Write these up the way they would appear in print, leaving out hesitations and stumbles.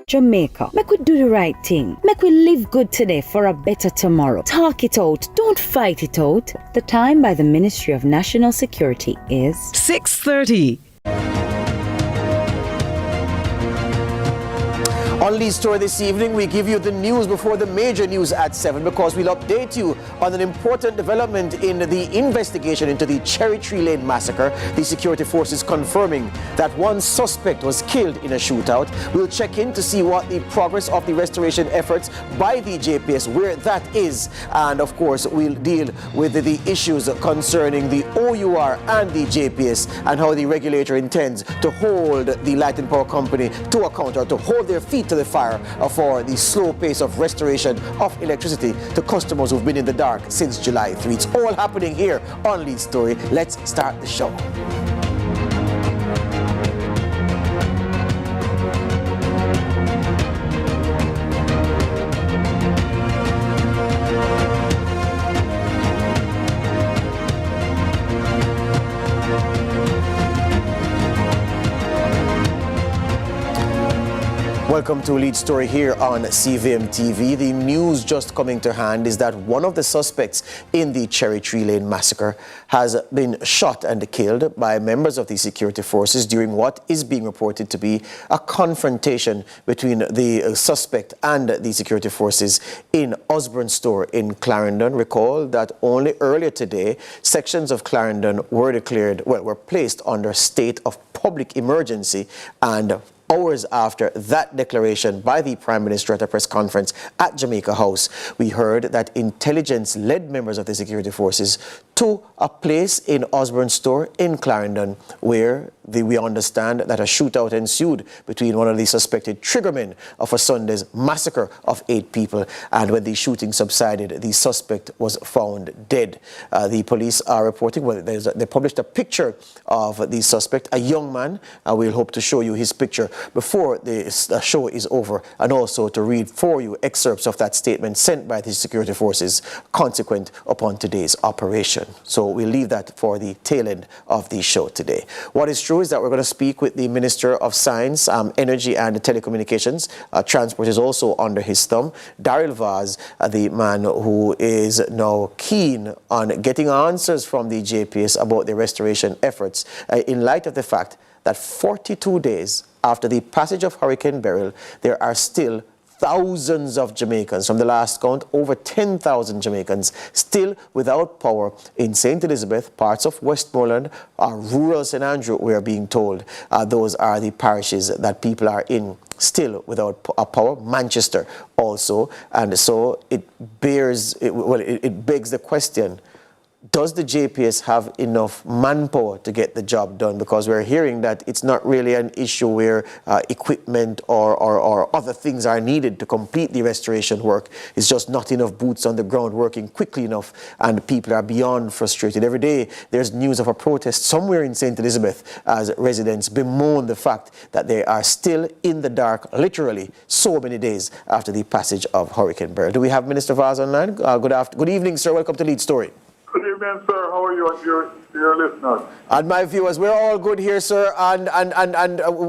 Jamaica, make we do the right thing. Make we live good today for a better tomorrow. Talk it out. Don't fight it out. The time by the Ministry of National Security is 6:30. On Lead Story this evening, we give you the news before the major news at 7 because we'll update you on an important development in the investigation into the Cherry Tree Lane massacre. The security forces confirming that one suspect was killed in a shootout. We'll check in to see what the progress of the restoration efforts by the JPS, where that is. And of course, we'll deal with the issues concerning the OUR and the JPS and how the regulator intends to hold the Light and Power Company to account, or to hold their feet to the fire for the slow pace of restoration of electricity to customers who've been in the dark since July 3. It's all happening here on Lead Story. Let's start the show. Welcome to Lead Story here on CVM TV. The news just coming to hand is that one of the suspects in the Cherry Tree Lane massacre has been shot and killed by members of the security forces during what is being reported to be a confrontation between the suspect and the security forces in Osborne Store in Clarendon. Recall that only earlier today, sections of Clarendon were placed under state of public emergency, and hours after that declaration by the Prime Minister at a press conference at Jamaica House, we heard that intelligence led members of the security forces to a place in Osborne Store in Clarendon, where we understand that a shootout ensued between one of the suspected triggermen of a Sunday's massacre of 8 people. And when the shooting subsided, the suspect was found dead. The police are reporting, they published a picture of the suspect, a young man. We'll hope to show you his picture before the show is over, and also to read for you excerpts of that statement sent by the security forces consequent upon today's operation. So we'll leave that for the tail end of the show today. What is true is that we're going to speak with the Minister of Science, Energy and Telecommunications. Transport is also under his thumb. Daryl Vaz, the man who is now keen on getting answers from the JPS about the restoration efforts in light of the fact that 42 days after the passage of Hurricane Beryl, there are still thousands of Jamaicans, from the last count, over 10,000 Jamaicans, still without power in St. Elizabeth, parts of Westmoreland, rural St. Andrew, we are being told. Those are the parishes that people are in, still without power. Manchester also. And so it begs the question, does the JPS have enough manpower to get the job done? Because we're hearing that it's not really an issue where equipment or other things are needed to complete the restoration work. It's just not enough boots on the ground working quickly enough, and people are beyond frustrated. Every day there's news of a protest somewhere in St. Elizabeth as residents bemoan the fact that they are still in the dark, literally so many days after the passage of Hurricane Beryl. Do we have Minister Vaz online? Good evening, sir. Welcome to Lead Story. Good evening, sir. How are you and your listeners? And my viewers, we're all good here, sir, and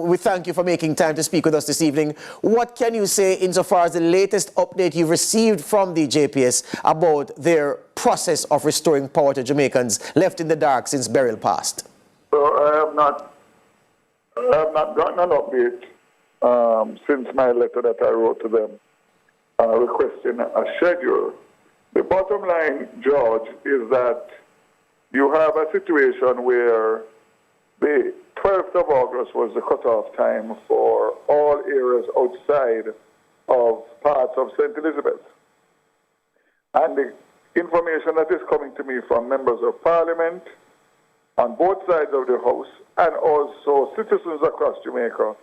we thank you for making time to speak with us this evening. What can you say insofar as the latest update you've received from the JPS about their process of restoring power to Jamaicans left in the dark since Beryl passed? So I have not gotten an update since my letter that I wrote to them requesting a schedule. The bottom line, George, is that you have a situation where the 12th of August was the cutoff time for all areas outside of parts of St. Elizabeth. And the information that is coming to me from members of Parliament on both sides of the House and also citizens across Jamaica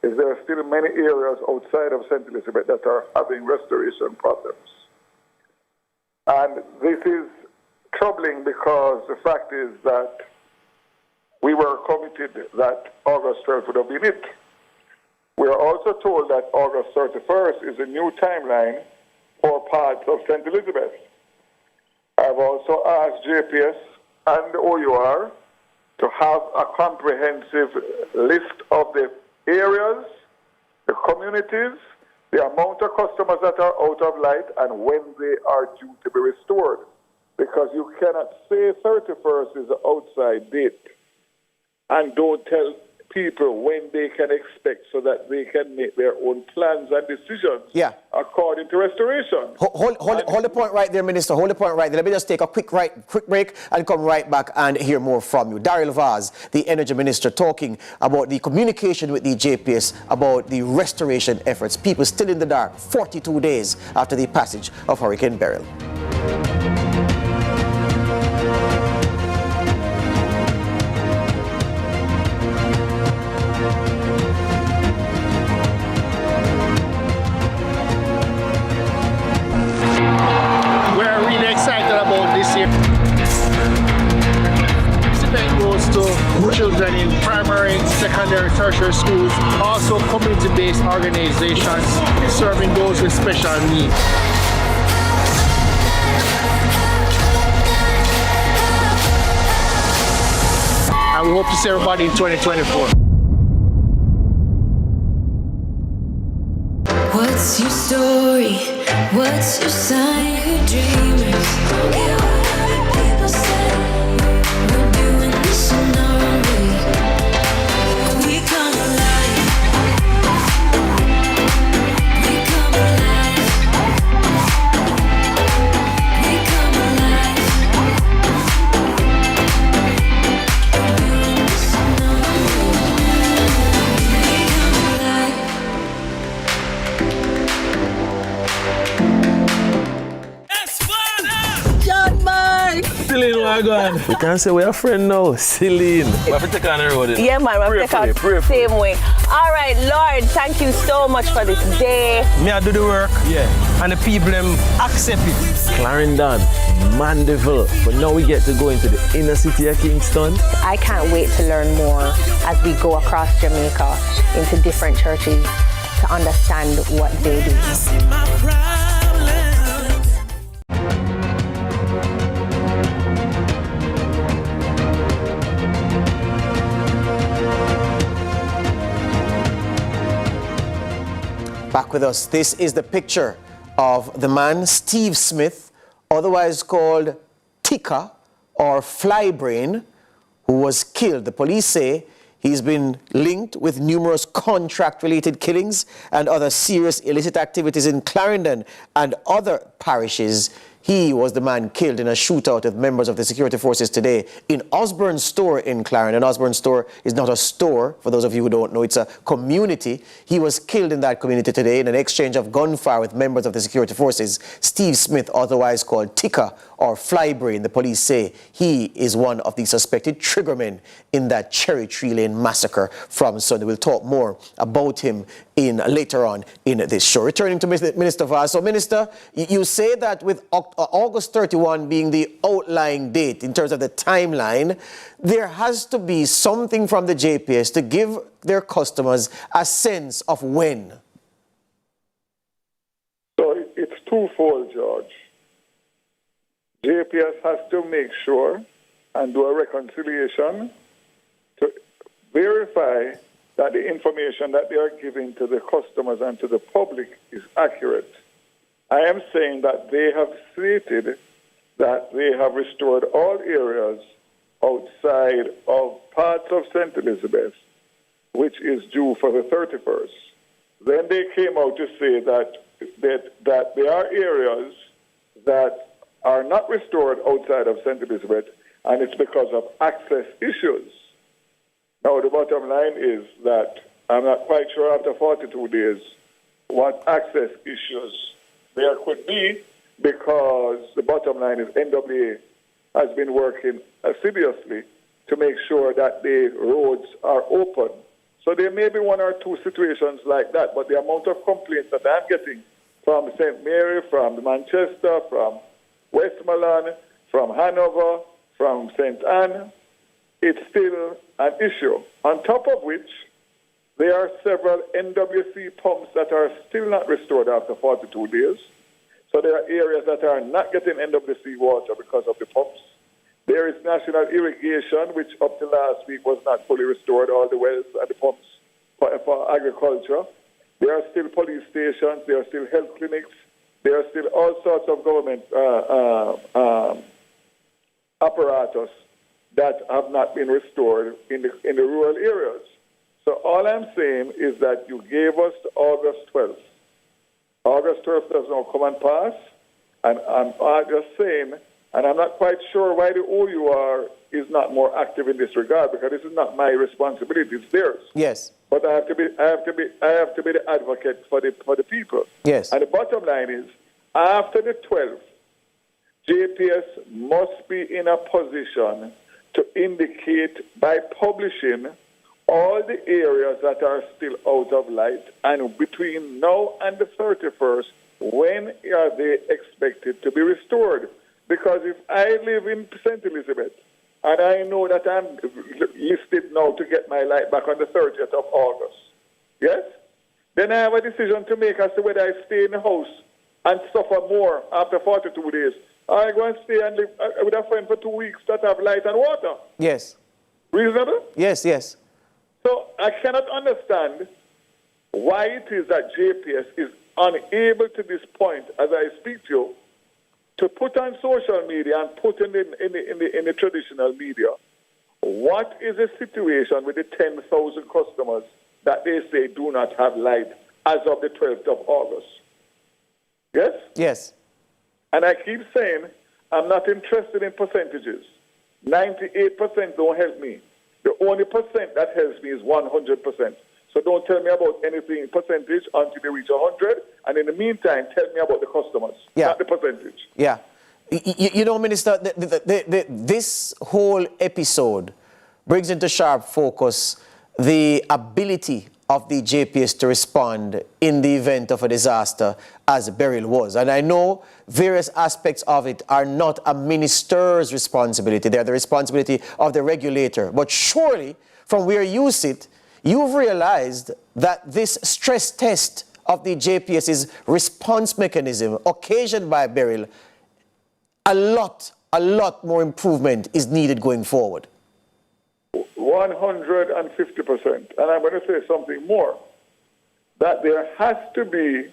is there are still many areas outside of St. Elizabeth that are having restoration problems. And this is troubling because the fact is that we were committed that August 12th would have been it. We are also told that August 31st is a new timeline for parts of St. Elizabeth. I've also asked JPS and the OUR to have a comprehensive list of the areas the communities, the amount of customers that are out of light, and when they are due to be restored. Because you cannot say 31st is the outside date and don't tell people when they can expect so that they can make their own plans and decisions according to restoration. Hold the point right there, Minister. Hold the point right there. Let me just take a quick break and come right back and hear more from you. Daryl Vaz, the Energy Minister, talking about the communication with the JPS about the restoration efforts. People still in the dark 42 days after the passage of Hurricane Beryl. Children in primary, secondary, tertiary schools, also community-based organizations serving those with special needs. And we hope to see everybody in 2024. What's your story? What's your sign? Who dreamers? Don't care what other people say. We're doing this in our own way. We come alive. We come alive. We come alive. We're doing this in our own way. We come alive. Celine, where going? We can't say we're a friend now. Celine. We have to take on the road. Yeah, man, we have to take out the same way. All right, Lord, thank you so much for this day. Me, I do the work. Yeah. And the people them accept it. Clarendon, Mandeville. But now we get to go into the inner city of Kingston. I can't wait to learn more as we go across Jamaica into different churches to understand what they do. Back with us. This is the picture of the man, Steve Smith, otherwise called Tika or Flybrain, who was killed. The police say he's been linked with numerous contract-related killings and other serious illicit activities in Clarendon and other parishes. He was the man killed in a shootout with members of the security forces today in Osborne Store in Clarendon. Osborne Store is not a store, for those of you who don't know, it's a community. He was killed in that community today in an exchange of gunfire with members of the security forces. Steve Smith, otherwise called Tika or Flybrain, the police say he is one of the suspected triggermen in that Cherry Tree Lane massacre from Sunday. We'll talk more about him later on in this show. Returning to Minister Vaz. So, Minister, you say that with August 31 being the outlying date in terms of the timeline, there has to be something from the JPS to give their customers a sense of when. So it's twofold, George. JPS has to make sure and do a reconciliation to verify that the information that they are giving to the customers and to the public is accurate. I am saying that they have stated that they have restored all areas outside of parts of St. Elizabeth, which is due for the 31st. Then they came out to say that there are areas that are not restored outside of St. Elizabeth, and it's because of access issues. Now, the bottom line is that I'm not quite sure after 42 days what access issues there could be, because the bottom line is NWA has been working assiduously to make sure that the roads are open. So there may be one or two situations like that, but the amount of complaints that I'm getting from St. Mary, from Manchester, from Westmoreland, from Hanover, from St. Anne, it's still an issue. On top of which, there are several NWC pumps that are still not restored after 42 days. So there are areas that are not getting NWC water because of the pumps. There is national irrigation, which up to last week was not fully restored, all the wells and the pumps for agriculture. There are still police stations, there are still health clinics, there are still all sorts of government apparatus that have not been restored in the rural areas. So all I'm saying is that you gave us August 12th. August 12th does not come and pass, and I'm just saying, and I'm not quite sure why the OUR is not more active in this regard, because this is not my responsibility, it's theirs. Yes. But I have to be the advocate for the people. Yes. And the bottom line is, after the 12th, JPS must be in a position to indicate by publishing all the areas that are still out of light, and between now and the 31st, when are they expected to be restored? Because if I live in St. Elizabeth, and I know that I'm listed now to get my light back on the 30th of August, yes? Then I have a decision to make as to whether I stay in the house and suffer more after 42 days. I go and stay and live with a friend for 2 weeks that have light and water. Yes. Reasonable? Yes, yes. So I cannot understand why it is that JPS is unable to this point, as I speak to you, to put on social media and put in the traditional media, what is the situation with the 10,000 customers that they say do not have light as of the 12th of August? Yes? Yes. And I keep saying, I'm not interested in percentages. 98% don't help me. The only percent that helps me is 100%. So don't tell me about anything percentage until they reach 100. And in the meantime, tell me about the customers, not the percentage. Yeah. You know, Minister, this whole episode brings into sharp focus the ability of the JPS to respond in the event of a disaster as Beryl was. And I know various aspects of it are not a minister's responsibility. They're the responsibility of the regulator. But surely, from where you sit, you've realized that this stress test of the JPS's response mechanism occasioned by Beryl, a lot more improvement is needed going forward. 150%. And I'm going to say something more, that there has to be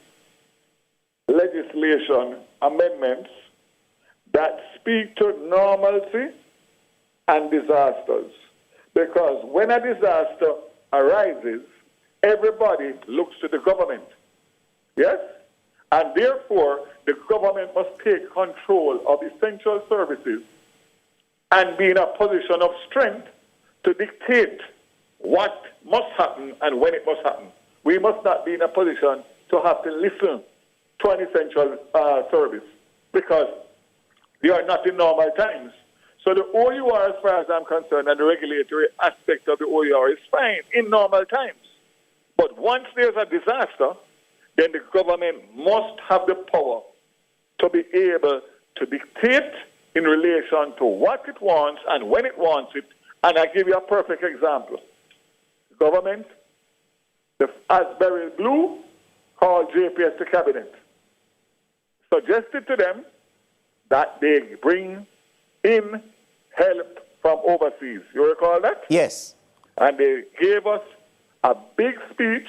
legislation amendments that speak to normalcy and disasters. Because when a disaster arises, everybody looks to the government. Yes? And therefore, the government must take control of essential services and be in a position of strength to dictate what must happen and when it must happen. We must not be in a position to have to listen to an essential service, because they are not in normal times. So the OUR, as far as I'm concerned, and the regulatory aspect of the OUR is fine in normal times. But once there's a disaster, then the government must have the power to be able to dictate in relation to what it wants and when it wants it. And I give you a perfect example. The government, as Beryl Blue, called JPS to cabinet, suggested to them that they bring in help from overseas. You recall that? Yes. And they gave us a big speech,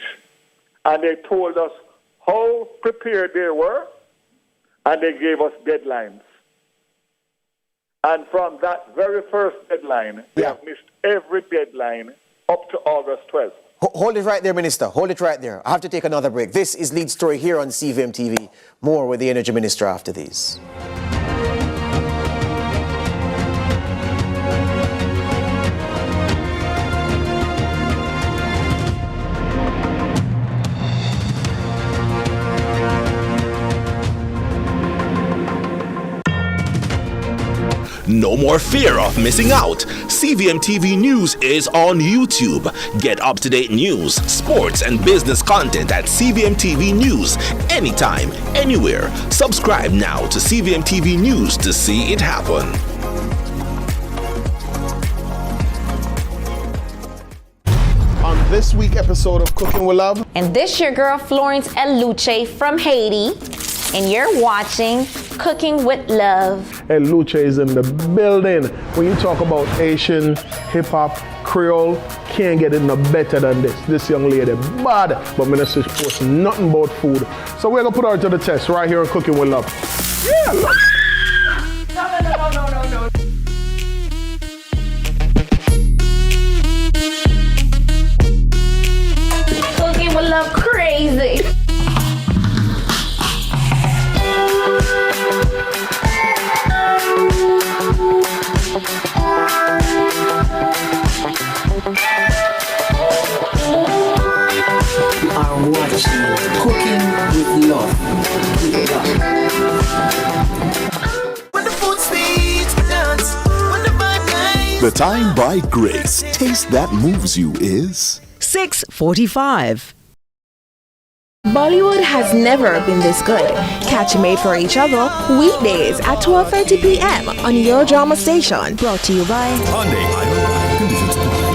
and they told us how prepared they were, and they gave us deadlines. And from that very first deadline, they have missed every deadline up to August 12th. Hold it right there, Minister. Hold it right there. I have to take another break. This is Lead Story here on CVM TV. More with the Energy Minister after these. No more fear of missing out. CVM TV News is on YouTube. Get up-to-date news, sports, and business content at CVM TV News anytime, anywhere. Subscribe now to CVM TV News to see it happen. On this week's episode of Cooking with Love, And this your girl Florence Eluche from Haiti. and you're watching Cooking with Love. Hey, Lucha is in the building. When you talk about Asian, hip-hop, Creole, can't get it no better than this. This young lady, bad, but Minister posts nothing about food. So we're gonna put her to the test right here on Cooking with Love. Yeah, No. Cooking with Love crazy. You are watching Cooking with Love. When the food speeds, dance. When the vibe nice. The time by Grace. Taste that moves you is 6:45. Bollywood has never been this good. Catch Made for Each Other weekdays at 12:30 p.m. on your drama station. Brought to you by Hyundai. Conditions apply.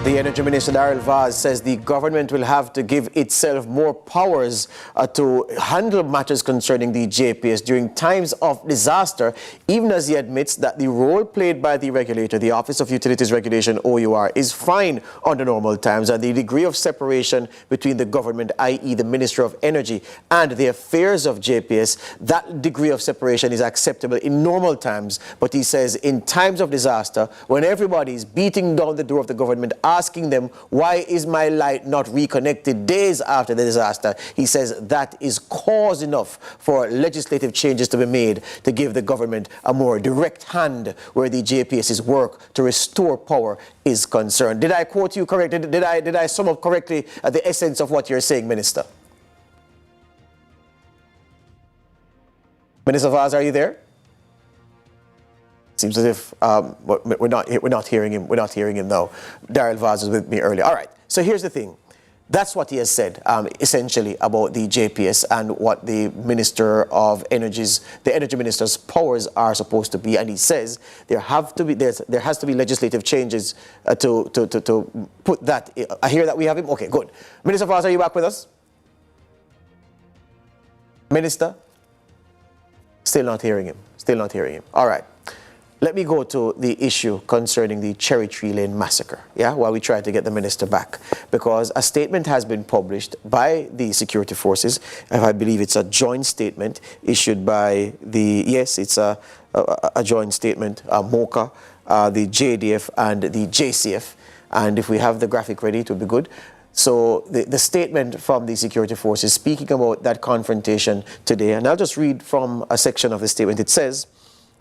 The Energy Minister, Daryl Vaz, says the government will have to give itself more powers to handle matters concerning the JPS during times of disaster, even as he admits that the role played by the regulator, the Office of Utilities Regulation, OUR, is fine under normal times, and the degree of separation between the government, i.e. the Minister of Energy, and the affairs of JPS, that degree of separation is acceptable in normal times. But he says in times of disaster, when everybody is beating down the door of the government, asking them, why is my light not reconnected days after the disaster? He says that is cause enough for legislative changes to be made to give the government a more direct hand where the JPS's work to restore power is concerned. Did I quote you correctly? Did I sum up correctly the essence of what you're saying, Minister? Minister Vaz, are you there? Seems as if we're not hearing him. We're not hearing him now. Daryl Vaz was with me earlier. All right. So here's the thing. That's what he has said, essentially, about the JPS and what the Minister of Energy's, the Energy Minister's powers are supposed to be. And he says there has to be legislative changes to put that. I hear that we have him. Okay, good. Minister Vaz, are you back with us? Minister? Still not hearing him. Still not hearing him. All right. Let me go to the issue concerning the Cherry Tree Lane massacre, while we try to get the minister back. Because a statement has been published by the security forces, and I believe it's a joint statement issued by it's a joint statement, MOCA, the JDF and the JCF. And if we have the graphic ready, it would be good. So the statement from the security forces speaking about that confrontation today, and I'll just read from a section of the statement. It says,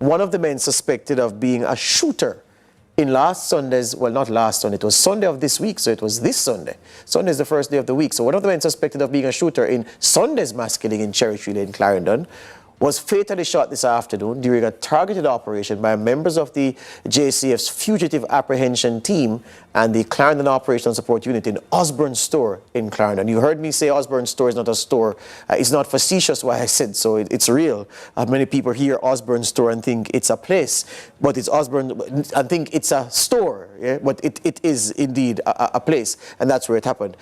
one of the men suspected of being a shooter in last Sunday's, well, not last Sunday, it was Sunday of this week, so it was this Sunday. Sunday is the first day of the week. So one of the men suspected of being a shooter in Sunday's mass killing in Cherry Tree Lane, Clarendon, was fatally shot this afternoon during a targeted operation by members of the JCF's fugitive apprehension team and the Clarendon Operational Support Unit in Osborne Store in Clarendon. You heard me say Osborne Store is not a store. It's not facetious why I said so. It's real. Many people hear Osborne Store and think it's a place, but it's Osborne and think it's a store. Yeah? But it is indeed a place, and that's where it happened.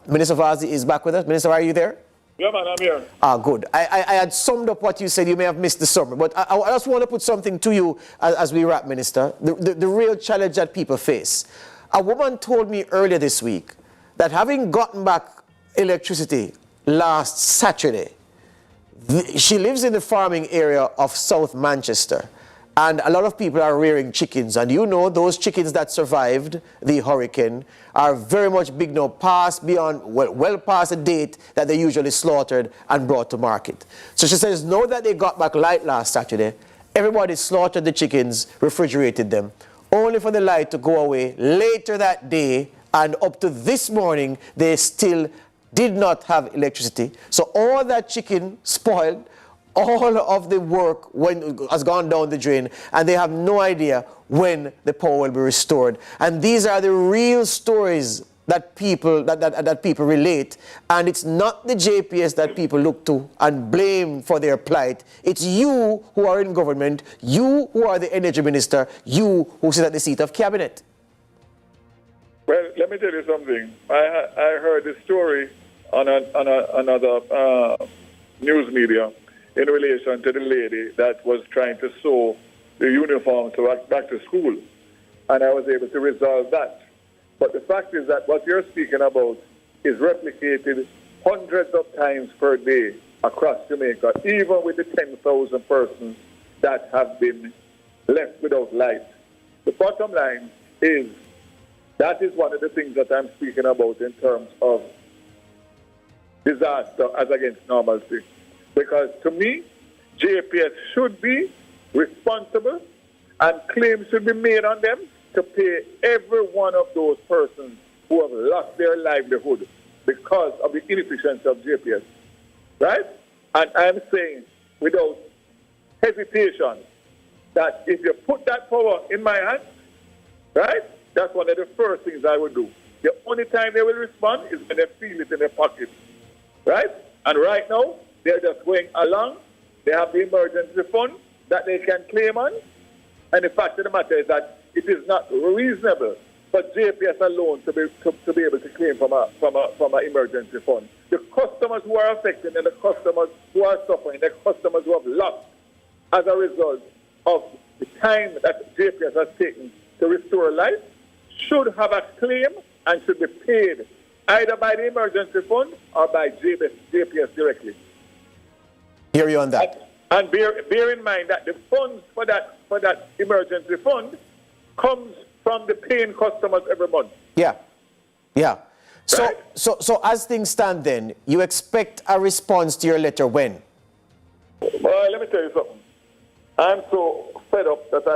Minister Vazi is back with us. Minister, are you there? Yeah, man, I'm here. Good. I had summed up what you said. You may have missed the summary, but I just want to put something to you as we wrap, Minister. The real challenge that people face. A woman told me earlier this week that having gotten back electricity last Saturday, she lives in the farming area of South Manchester. And a lot of people are rearing chickens. And you know those chickens that survived the hurricane are very much big now, well past the date that they usually slaughtered and brought to market. So she says, now that they got back light last Saturday, everybody slaughtered the chickens, refrigerated them, only for the light to go away later that day. And up to this morning, they still did not have electricity. So all that chicken spoiled. All of the work has gone down the drain, and they have no idea when the power will be restored. And these are the real stories that people relate, and it's not the JPS that people look to and blame for their plight. It's you who are in government, you who are the energy minister, you who sit at the seat of cabinet. Well, let me tell you something. I heard a story on another news media in relation to the lady that was trying to sew the uniform to back to school, and I was able to resolve that. But the fact is that what you're speaking about is replicated hundreds of times per day across Jamaica, even with the 10,000 persons that have been left without light. The bottom line is that is one of the things that I'm speaking about in terms of disaster as against normalcy. Because to me, JPS should be responsible and claims should be made on them to pay every one of those persons who have lost their livelihood because of the inefficiency of JPS. Right? And I'm saying without hesitation that if you put that power in my hands, right, that's one of the first things I would do. The only time they will respond is when they feel it in their pocket. Right? And right now, they're just going along. They have the emergency fund that they can claim on. And the fact of the matter is that it is not reasonable for JPS alone to be able to claim from an emergency fund. The customers who are affected and the customers who are suffering, the customers who have lost as a result of the time that JPS has taken to restore life should have a claim and should be paid either by the emergency fund or by JPS directly. Hear you on that. And bear in mind that the funds for that emergency fund comes from the paying customers every month. Yeah. Yeah. So, Right? so as things stand then, you expect a response to your letter when? Well, let me tell you something. I'm so fed up that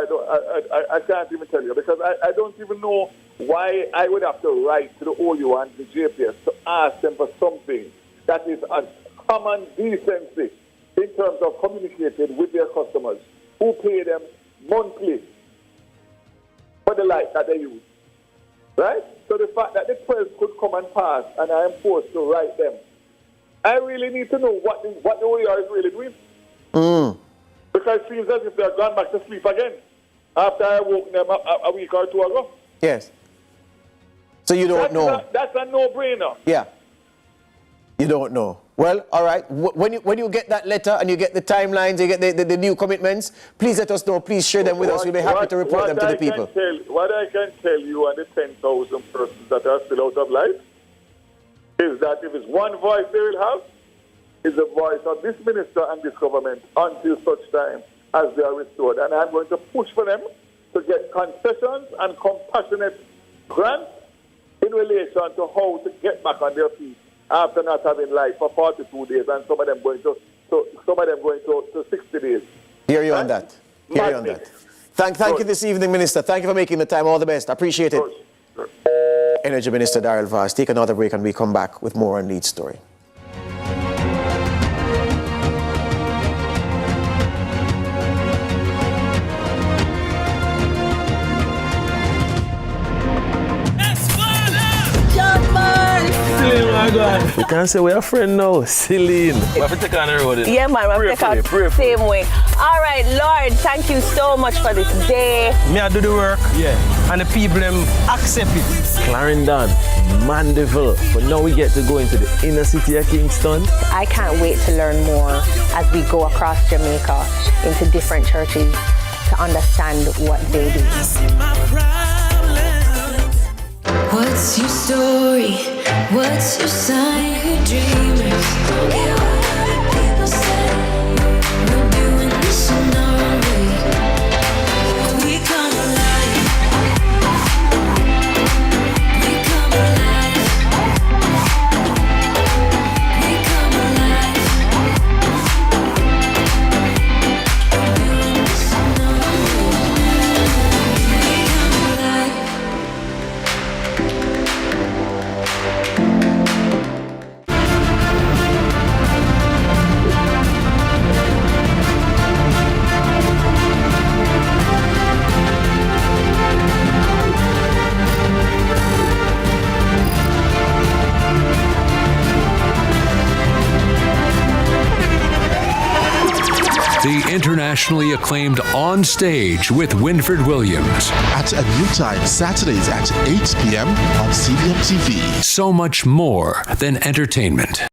I can't even tell you because I don't even know why I would have to write to the OU and the JPS to ask them for something that is a common decency in terms of communicating with their customers who pay them monthly for the light that they use. Right? So the fact that the 12 could come and pass and I am forced to write them, I really need to know what the OER is really doing. Because it seems as if they have gone back to sleep again after I woke them up a week or two ago. Yes. So you don't know. That's a no-brainer. Yeah. You don't know. Well, all right. When you get that letter and you get the timelines, you get the new commitments, please let us know. Please share them with us. We'll be happy to report them to the people. What I can tell you and the 10,000 persons that are still out of life is that if it's one voice they will have, is the voice of this minister and this government until such time as they are restored. And I'm going to push for them to get concessions and compassionate grants in relation to how to get back on their feet after not having life for 42 days and some of them going to 60 days. Hear you on that. Hear you on that. Thank you this evening, Minister. Thank you for making the time. All the best. I appreciate it. Sure. Energy Minister Daryl Vaz. Take another break and we come back with more on Lead Story. We can't say we're a friend now, Celine. We have to take on the road. Yeah, man, we have to take out the same way. All right, Lord, thank you so much for this day. Me, I do the work. Yeah. And the people them accept it. Clarendon, Mandeville. But now we get to go into the inner city of Kingston. I can't wait to learn more as we go across Jamaica into different churches to understand what they do. What's your story? What's your sign? Who dreamers? Don't care what other people say. We're doing this in our own way. We come alive. We come alive. We come alive. We're doing this in our own way. We come alive. the internationally acclaimed On Stage with Winfred Williams. At a new time, Saturdays at 8 p.m. on CVM TV. So much more than entertainment.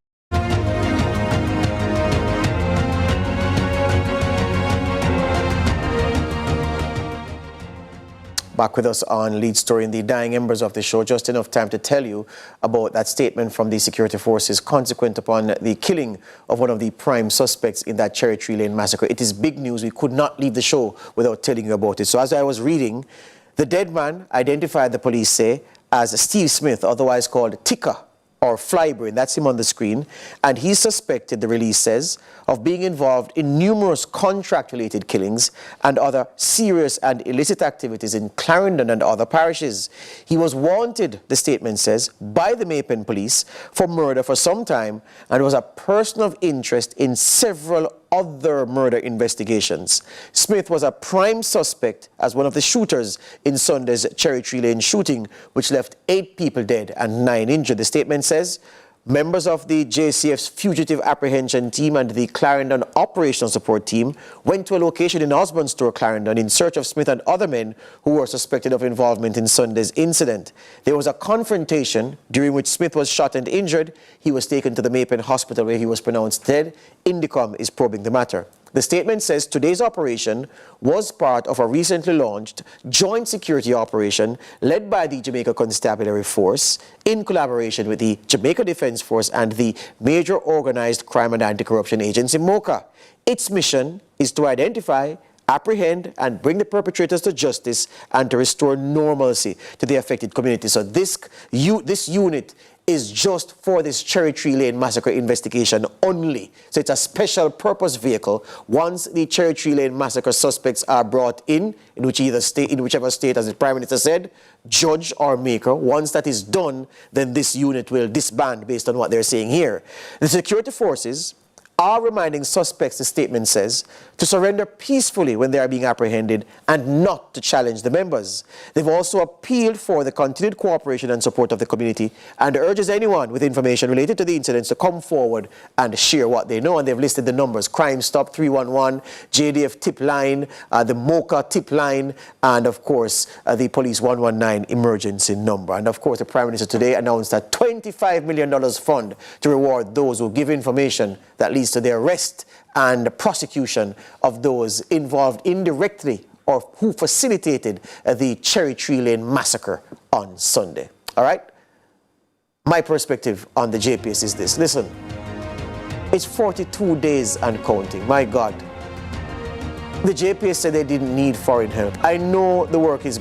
Back with us on Lead Story in the dying embers of the show. Just enough time to tell you about that statement from the security forces consequent upon the killing of one of the prime suspects in that Cherry Tree Lane massacre. It is big news. We could not leave the show without telling you about it. So as I was reading, the dead man identified, the police say, as Steve Smith, otherwise called Ticker or Flybrain. That's him on the screen. And he's suspected, the release says, of being involved in numerous contract-related killings and other serious and illicit activities in Clarendon and other parishes. He was wanted, the statement says, by the Maypen police for murder for some time and was a person of interest in several other murder investigations. Smith was a prime suspect as one of the shooters in Sunday's Cherry Tree Lane shooting, which left 8 people dead and 9 injured. The statement says members of the JCF's fugitive apprehension team and the Clarendon operational support team went to a location in Osborne Store, Clarendon, in search of Smith and other men who were suspected of involvement in Sunday's incident. There was a confrontation during which Smith was shot and injured. He was taken to the Maypen Hospital where he was pronounced dead. Indicom is probing the matter. The statement says today's operation was part of a recently launched joint security operation led by the Jamaica Constabulary Force in collaboration with the Jamaica Defence Force and the major organized crime and anti-corruption agency, MOCA. Its mission is to identify, apprehend and bring the perpetrators to justice and to restore normalcy to the affected community. So this unit is just for this Cherry Tree Lane massacre investigation only. So it's a special purpose vehicle. Once the Cherry Tree Lane massacre suspects are brought in whichever state, as the Prime Minister said, judge or maker, once that is done, then this unit will disband based on what they're saying here. The security forces are reminding suspects, the statement says, to surrender peacefully when they are being apprehended and not to challenge the members. They've also appealed for the continued cooperation and support of the community and urges anyone with information related to the incidents to come forward and share what they know. And they've listed the numbers: Crime Stop 311, JDF tip line, the MOCA tip line, and of course the Police 119 emergency number. And of course the Prime Minister today announced a $25 million fund to reward those who give information that leads to the arrest and prosecution of those involved indirectly or who facilitated the Cherry Tree Lane massacre on Sunday. All right? My perspective on the JPS is this. Listen, it's 42 days and counting. My God. The JPS said they didn't need foreign help. I know the work is